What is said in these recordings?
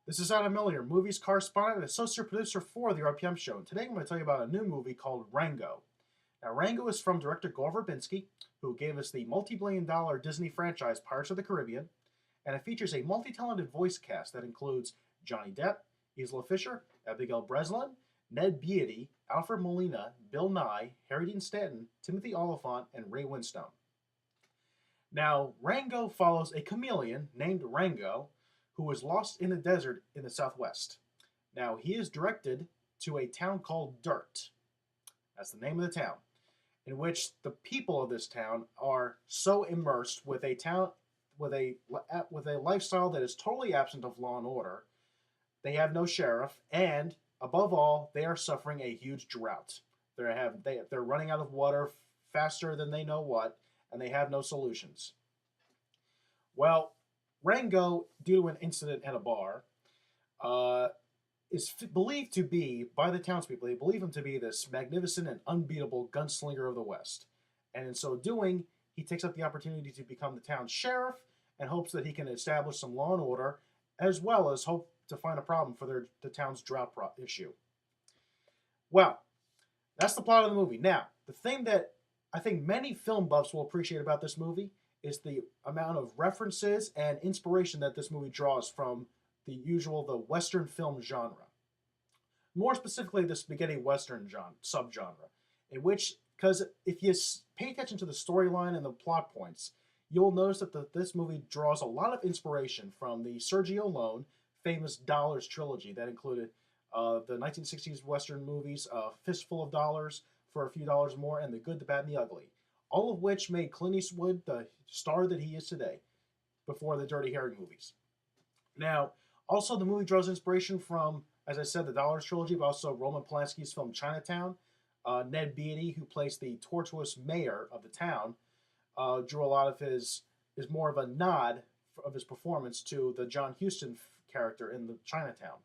This is Adam Miller, movies correspondent and associate producer for the RPM Show. And today I'm going to tell you about a new movie called Rango. Now, Rango is from director Gore Verbinski, who gave us the multi-billion-dollar Disney franchise Pirates of the Caribbean, and it features a multi-talented voice cast that includes Johnny Depp, Isla Fisher, Abigail Breslin, Ned Beatty, Alfred Molina, Bill Nye, Harry Dean Stanton, Timothy Olyphant, and Ray Winstone. Now, Rango follows a chameleon named Rango who is lost in the desert in the southwest. Now, he is directed to a town called Dirt. That's the name of the town, in which the people of this town are so immersed with a lifestyle that is totally absent of law and order. They have no sheriff, and above all, they are suffering a huge drought. They're running out of water faster than they know what, and they have no solutions. Well, Rango, due to an incident at a bar, is believed to be, by the townspeople, they believe him to be this magnificent and unbeatable gunslinger of the West. And in so doing, he takes up the opportunity to become the town's sheriff and hopes that he can establish some law and order, as well as hope to find a problem for the town's drought issue. Well, that's the plot of the movie. Now, the thing that I think many film buffs will appreciate about this movie is the amount of references and inspiration that this movie draws from the Western film genre. More specifically, the spaghetti Western subgenre, in which, because if you pay attention to the storyline and the plot points, you'll notice that this movie draws a lot of inspiration from the Sergio Leone famous Dollars trilogy that included the 1960s Western movies Fistful of Dollars, For a Few Dollars More, and The Good, the Bad, and the Ugly, all of which made Clint Eastwood the star that he is today, before the Dirty Harry movies. Now, also the movie draws inspiration from, as I said, the Dollars trilogy, but also Roman Polanski's film Chinatown. Ned Beatty, who plays the tortuous mayor of the town, drew a lot of is more of a nod of his performance to the John Huston character in the Chinatown.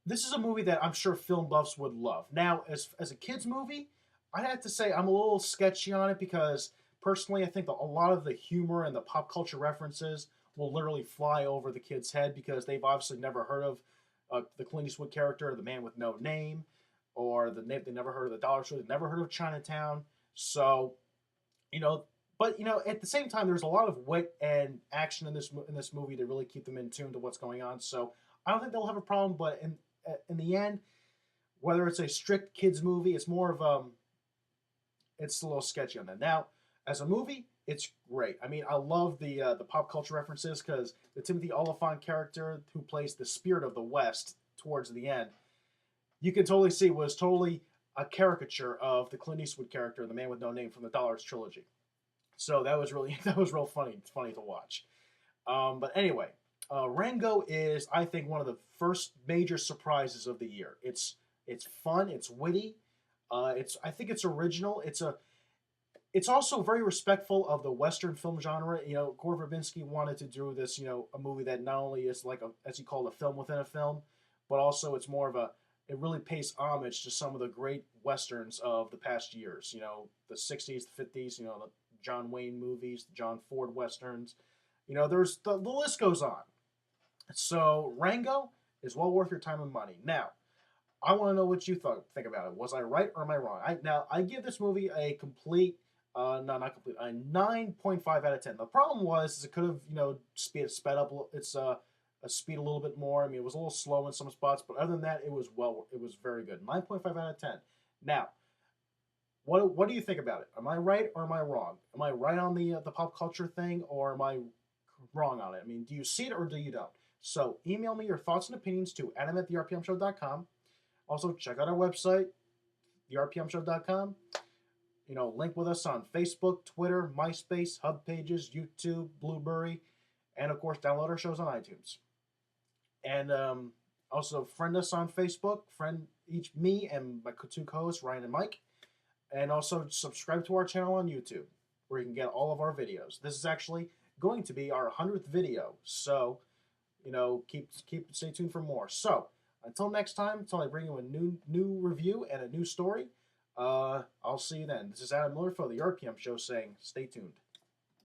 This is a movie that I'm sure film buffs would love. Now, as a kid's movie, I have to say I'm a little sketchy on it because personally I think that a lot of the humor and the pop culture references will literally fly over the kid's head because they've obviously never heard of the Clint Eastwood character, the man with no name, or they never heard of the Dollar Store, they've never heard of Chinatown. So, but at the same time, there's a lot of wit and action in this movie to really keep them in tune to what's going on. So I don't think they'll have a problem. But in the end, whether it's a strict kids movie, it's more of it's a little sketchy on that. Now, as a movie, it's great. I mean, I love the pop culture references because the Timothy Olyphant character who plays the spirit of the West towards the end, you can totally see was totally a caricature of the Clint Eastwood character, the man with no name from the Dollars trilogy. So that was real funny. It's funny to watch. But anyway, Rango is, I think, one of the first major surprises of the year. It's fun. It's witty. I think it's original. It's also very respectful of the Western film genre. Gore Verbinski wanted to do this, a movie that not only is like as he called, a film within a film, but also it's more of it really pays homage to some of the great Westerns of the past years. The 60s, the 50s, the John Wayne movies, the John Ford Westerns. There's the list goes on. So Rango is well worth your time and money. Now, I want to know what you think about it. Was I right or am I wrong? I give this movie a complete, no, not complete, a 9.5 out of 10. The problem was it could have, sped up its a speed a little bit more. I mean, it was a little slow in some spots, but other than that, it was very good. 9.5 out of 10. Now, what do you think about it? Am I right or am I wrong? Am I right on the pop culture thing, or am I wrong on it? I mean, do you see it or do you don't? So email me your thoughts and opinions to adam@therpmshow.com. Also, check out our website, therpmshow.com. Link with us on Facebook, Twitter, MySpace, Hub Pages, YouTube, Blueberry, and of course, download our shows on iTunes. And also friend us on Facebook, friend me and my two co-hosts, Ryan and Mike. And also subscribe to our channel on YouTube, where you can get all of our videos. This is actually going to be our 100th video, so stay tuned for more. So until next time, until I bring you a new review and a new story, I'll see you then. This is Adam Miller for the RPM Show saying, stay tuned.